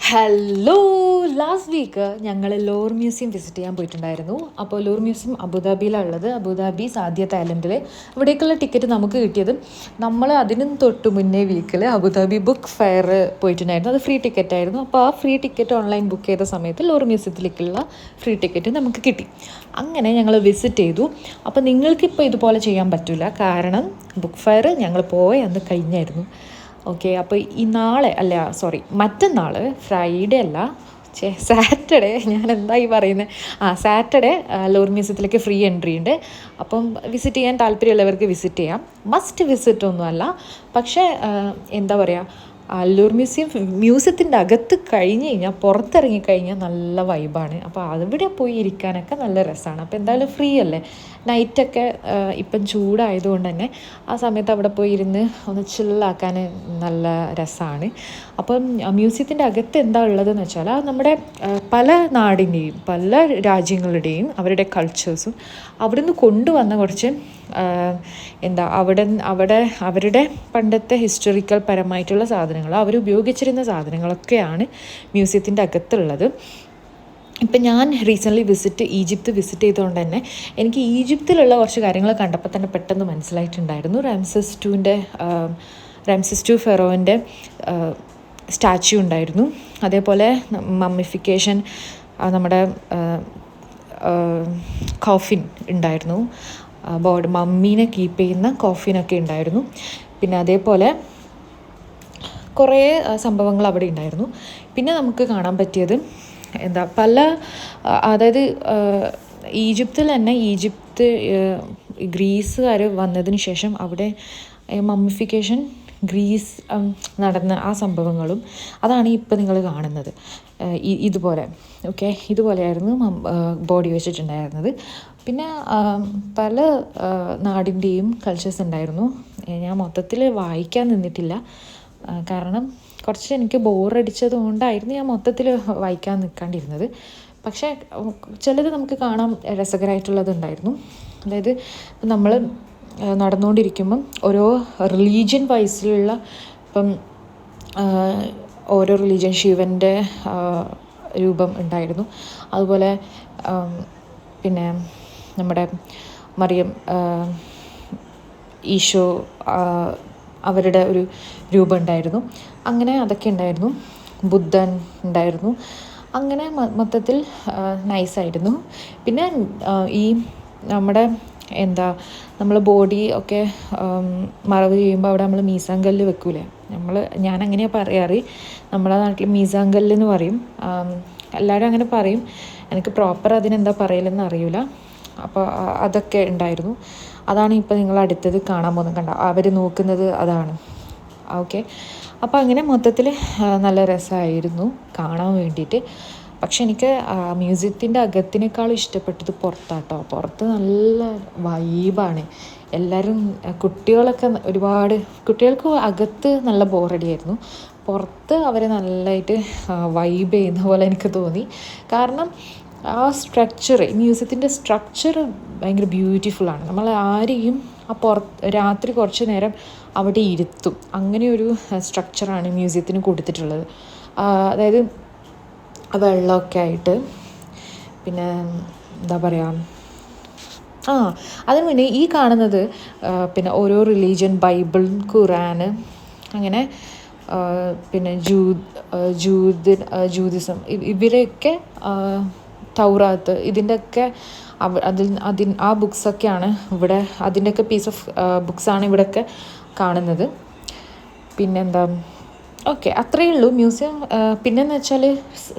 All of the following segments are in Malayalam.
ഹലോ. ലാസ്റ്റ് വീക്ക് ഞങ്ങൾ ലോർ മ്യൂസിയം വിസിറ്റ് ചെയ്യാൻ പോയിട്ടുണ്ടായിരുന്നു. അപ്പോൾ ലോർ മ്യൂസിയം അബുദാബിയിലാണ് ഉള്ളത്. അബുദാബി സാദിയത്ത് ഐലൻഡിൽ. ഇവിടേക്കുള്ള ടിക്കറ്റ് നമുക്ക് കിട്ടിയത് നമ്മൾ അതിനും തൊട്ട് മുന്നേ വീക്കിൽ അബുദാബി ബുക്ക് ഫെയർ പോയിട്ടുണ്ടായിരുന്നു. അത് ഫ്രീ ടിക്കറ്റ് ആയിരുന്നു. അപ്പോൾ ആ ഫ്രീ ടിക്കറ്റ് ഓൺലൈൻ ബുക്ക് ചെയ്ത സമയത്ത് ലോർ മ്യൂസിയത്തിലേക്കുള്ള ഫ്രീ ടിക്കറ്റ് നമുക്ക് കിട്ടി. അങ്ങനെ ഞങ്ങൾ വിസിറ്റ് ചെയ്തു. അപ്പോൾ നിങ്ങൾക്കിപ്പോൾ ഇതുപോലെ ചെയ്യാൻ പറ്റില്ല, കാരണം ബുക്ക് ഫെയർ ഞങ്ങൾ പോയ അന്ന് കഴിഞ്ഞായിരുന്നു. ഓക്കെ, അപ്പോൾ മറ്റന്നാൾ ഫ്രൈഡേ അല്ല, സാറ്റർഡേ, ഞാൻ എന്തായി പറയുന്നത്, സാറ്റർഡേ ലോർ മ്യൂസിയത്തിലേക്ക് ഫ്രീ എൻട്രി ഉണ്ട്. അപ്പം വിസിറ്റ് ചെയ്യാൻ താല്പര്യമുള്ളവർക്ക് വിസിറ്റ് ചെയ്യാം. മസ്റ്റ് വിസിറ്റ് ഒന്നുമല്ല, പക്ഷേ എന്താ പറയുക, അല്ലൂർ മ്യൂസിയത്തിൻ്റെ അകത്ത് കഴിഞ്ഞ് കഴിഞ്ഞാൽ പുറത്തിറങ്ങിക്കഴിഞ്ഞാൽ നല്ല വൈബാണ്. അപ്പോൾ അവിടെ പോയി ഇരിക്കാനൊക്കെ നല്ല രസമാണ്. അപ്പോൾ എന്തായാലും ഫ്രീ അല്ലേ, നൈറ്റൊക്കെ ഇപ്പം ചൂടായതുകൊണ്ട് തന്നെ ആ സമയത്ത് അവിടെ പോയി ഇരുന്ന് ഒന്ന് ചില്ലാക്കാൻ നല്ല രസമാണ്. അപ്പം മ്യൂസിയത്തിൻ്റെ അകത്ത് എന്താ ഉള്ളതെന്ന് വെച്ചാൽ നമ്മുടെ പല നാടിൻ്റെയും പല രാജ്യങ്ങളുടെയും അവരുടെ കൾച്ചേഴ്സും അവിടുന്ന് കൊണ്ടുവന്ന കുറച്ച് അവിടെ അവരുടെ പണ്ടത്തെ ഹിസ്റ്റോറിക്കൽ പരമായിട്ടുള്ള സാധനങ്ങൾ, അവരുപയോഗിച്ചിരുന്ന സാധനങ്ങളൊക്കെയാണ് മ്യൂസിയത്തിൻ്റെ അകത്തുള്ളത്. ഇപ്പം ഞാൻ റീസെൻ്റ്ലി ഈജിപ്ത് വിസിറ്റ് ചെയ്തുകൊണ്ട് തന്നെ എനിക്ക് ഈജിപ്തിലുള്ള കുറച്ച് കാര്യങ്ങൾ കണ്ടപ്പോൾ തന്നെ പെട്ടെന്ന് മനസ്സിലായിട്ടുണ്ടായിരുന്നു. റാംസസ് ടു ഫെറോൻ്റെ സ്റ്റാച്യു ഉണ്ടായിരുന്നു. അതേപോലെ മമ്മിഫിക്കേഷൻ, നമ്മുടെ കോഫിൻ ഉണ്ടായിരുന്നു, മമ്മീനെ കീപ്പ് ചെയ്യുന്ന കോഫിനൊക്കെ ഉണ്ടായിരുന്നു. പിന്നെ അതേപോലെ കുറേ സംഭവങ്ങൾ അവിടെ ഉണ്ടായിരുന്നു. പിന്നെ നമുക്ക് കാണാൻ പറ്റിയത് അതായത് ഈജിപ്തിൽ തന്നെ ഗ്രീസുകാർ വന്നതിന് ശേഷം അവിടെ മമ്മിഫിക്കേഷൻ നടന്ന ആ സംഭവങ്ങളും അതാണ് ഇപ്പോൾ നിങ്ങൾ കാണുന്നത്. ഇതുപോലെയായിരുന്നു ബോഡി വെച്ചിട്ടുണ്ടായിരുന്നത്. പിന്നെ പല നാടിൻ്റെയും കൾച്ചേഴ്സ് ഉണ്ടായിരുന്നു. ഞാൻ മൊത്തത്തിൽ വായിക്കാൻ നിന്നിട്ടില്ല, കാരണം കുറച്ച് എനിക്ക് ബോറടിച്ചത് കൊണ്ടായിരുന്നു ഞാൻ മൊത്തത്തിൽ വായിക്കാൻ നിൽക്കാണ്ടിരുന്നത്. പക്ഷേ ചിലത് നമുക്ക് കാണാൻ രസകരമായിട്ടുള്ളതുണ്ടായിരുന്നു. അതായത് നമ്മൾ നടന്നുകൊണ്ടിരിക്കുമ്പം ഓരോ റിലീജിയൻ വൈസിലുള്ള, ഇപ്പം ഓരോ റിലീജിയൻ ശിവൻ്റെ രൂപം ഉണ്ടായിരുന്നു. അതുപോലെ പിന്നെ നമ്മുടെ മറിയം, ഈശോ, അവരുടെ ഒരു രൂപം ഉണ്ടായിരുന്നു. അങ്ങനെ അതൊക്കെ ഉണ്ടായിരുന്നു. ബുദ്ധൻ ഉണ്ടായിരുന്നു. അങ്ങനെ മൊത്തത്തിൽ നൈസായിരുന്നു. പിന്നെ ഈ നമ്മൾ ബോഡി ഒക്കെ മറവ് ചെയ്യുമ്പോൾ അവിടെ നമ്മൾ മീസാങ്കല്ല് വെക്കൂലേ, ഞാനങ്ങനെയാണ് പറയാറ്. നമ്മുടെ നാട്ടിൽ മീസാങ്കല്ലെന്ന് പറയും, എല്ലാവരും അങ്ങനെ പറയും. എനിക്ക് പ്രോപ്പർ അതിനെന്താ പറയലെന്ന് അറിയില്ല. അപ്പോൾ അതൊക്കെ ഉണ്ടായിരുന്നു. അതാണ് ഇപ്പോൾ നിങ്ങൾ അടുത്തത് കാണാൻ പോകുന്നത്. കണ്ട, അവർ നോക്കുന്നത് അതാണ്. ഓക്കെ, അപ്പോൾ അങ്ങനെ മൊത്തത്തിൽ നല്ല രസമായിരുന്നു കാണാൻ വേണ്ടിയിട്ട്. പക്ഷെ എനിക്ക് മ്യൂസിയത്തിൻ്റെ അകത്തിനേക്കാളും ഇഷ്ടപ്പെട്ടത് പുറത്താട്ടോ. പുറത്ത് നല്ല വൈബാണ്. എല്ലാവരും കുട്ടികൾക്ക് അകത്ത് നല്ല ബോറടിയായിരുന്നു. പുറത്ത് അവർ നല്ലതായിട്ട് വൈബ് ചെയ്യുന്ന പോലെ എനിക്ക് തോന്നി. കാരണം ആ മ്യൂസിയത്തിൻ്റെ സ്ട്രക്ചർ ഭയങ്കര ബ്യൂട്ടിഫുള്ളാണ്. നമ്മൾ ആരെയും രാത്രി കുറച്ച് നേരം അവിടെ ഇരുത്തും. അങ്ങനെയൊരു സ്ട്രക്ചറാണ് മ്യൂസിയത്തിന് കൊടുത്തിട്ടുള്ളത്. അതായത് വെള്ളമൊക്കെ ആയിട്ട്. പിന്നെ എന്താ പറയുക, അതിന് മുന്നേ ഈ കാണുന്നത് പിന്നെ ഓരോ റിലീജിയൻ, ബൈബിൾ, ഖുറാന്, അങ്ങനെ പിന്നെ ജൂതിസം, ഇവരെയൊക്കെ തൗറാത്ത്, ഇതിൻ്റെയൊക്കെ ആ ബുക്സൊക്കെയാണ് ഇവിടെ, അതിൻ്റെയൊക്കെ പീസ് ഓഫ് ബുക്സാണ് ഇവിടെയൊക്കെ കാണുന്നത്. പിന്നെന്താ, ഓക്കെ, അത്രയേ ഉള്ളൂ മ്യൂസിയം. പിന്നെയെന്ന് വെച്ചാൽ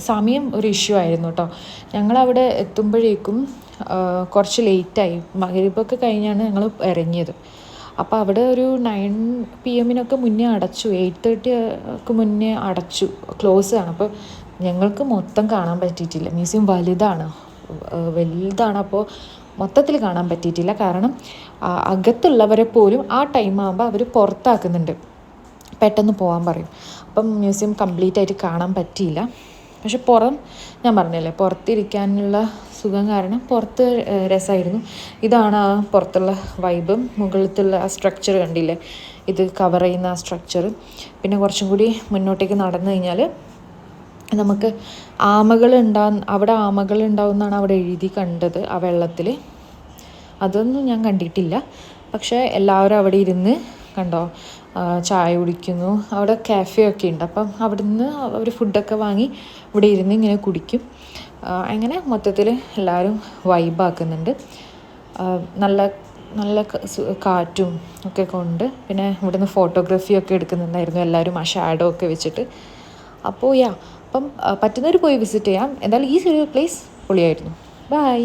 സമയം ഒരു ഇഷ്യൂ ആയിരുന്നു കേട്ടോ. ഞങ്ങളവിടെ എത്തുമ്പോഴേക്കും കുറച്ച് ലേറ്റായി. മഗ്‌രിബൊക്കെ കഴിഞ്ഞാണ് ഞങ്ങൾ ഇറങ്ങിയത്. അപ്പോൾ അവിടെ ഒരു 9 PM മുന്നേ അടച്ചു, 8:30 മുന്നേ അടച്ചു, ക്ലോസ് ആണ്. അപ്പോൾ ഞങ്ങൾക്ക് മൊത്തം കാണാൻ പറ്റിയിട്ടില്ല. മ്യൂസിയം വലുതാണ്. അപ്പോൾ മൊത്തത്തിൽ കാണാൻ പറ്റിയിട്ടില്ല. കാരണം അകത്തുള്ളവരെ പോലും ആ ടൈം ആകുമ്പോൾ അവർ പുറത്താക്കുന്നുണ്ട്, പെട്ടെന്ന് പോകാൻ പറയും. അപ്പം മ്യൂസിയം കംപ്ലീറ്റ് ആയിട്ട് കാണാൻ പറ്റിയില്ല. പക്ഷെ ഞാൻ പറഞ്ഞില്ലേ, പുറത്തിരിക്കാനുള്ള സുഖം കാരണം പുറത്ത് രസമായിരുന്നു. ഇതാണ് ആ പുറത്തുള്ള വൈബും. മുകളിലത്തുള്ള ആ സ്ട്രക്ചർ കണ്ടില്ലേ, ഇത് കവർ ചെയ്യുന്ന ആ സ്ട്രക്ചർ. പിന്നെ കുറച്ചും കൂടി മുന്നോട്ടേക്ക് നടന്നു കഴിഞ്ഞാൽ നമുക്ക് ആമകളുണ്ടാവും, അവിടെ ആമകളുണ്ടാവും എന്നാണ് അവിടെ എഴുതി കണ്ടത് ആ വെള്ളത്തിൽ. അതൊന്നും ഞാൻ കണ്ടിട്ടില്ല. പക്ഷേ എല്ലാവരും അവിടെ ഇരുന്ന് കണ്ടോ ചായ കുടിക്കുന്നു. അവിടെ കാഫേ ഒക്കെ ഉണ്ട്. അപ്പം അവിടുന്ന് അവർ ഫുഡൊക്കെ വാങ്ങി ഇവിടെ ഇരുന്ന് ഇങ്ങനെ കുടിക്കും. അങ്ങനെ മൊത്തത്തിൽ എല്ലാവരും വൈബാക്കുന്നുണ്ട്. നല്ല നല്ല കാറ്റും ഒക്കെ കൊണ്ട്. പിന്നെ ഇവിടുന്ന് ഫോട്ടോഗ്രാഫിയൊക്കെ എടുക്കുന്നുണ്ടായിരുന്നു എല്ലാവരും, ആ ഷാഡോ ഒക്കെ വെച്ചിട്ട്. അപ്പോൾ അപ്പം പറ്റുന്നവർ പോയി വിസിറ്റ് ചെയ്യാം. എന്തായാലും ഈ ഒരു പ്ലേസ് പൊളിയായിരുന്നു. ബൈ.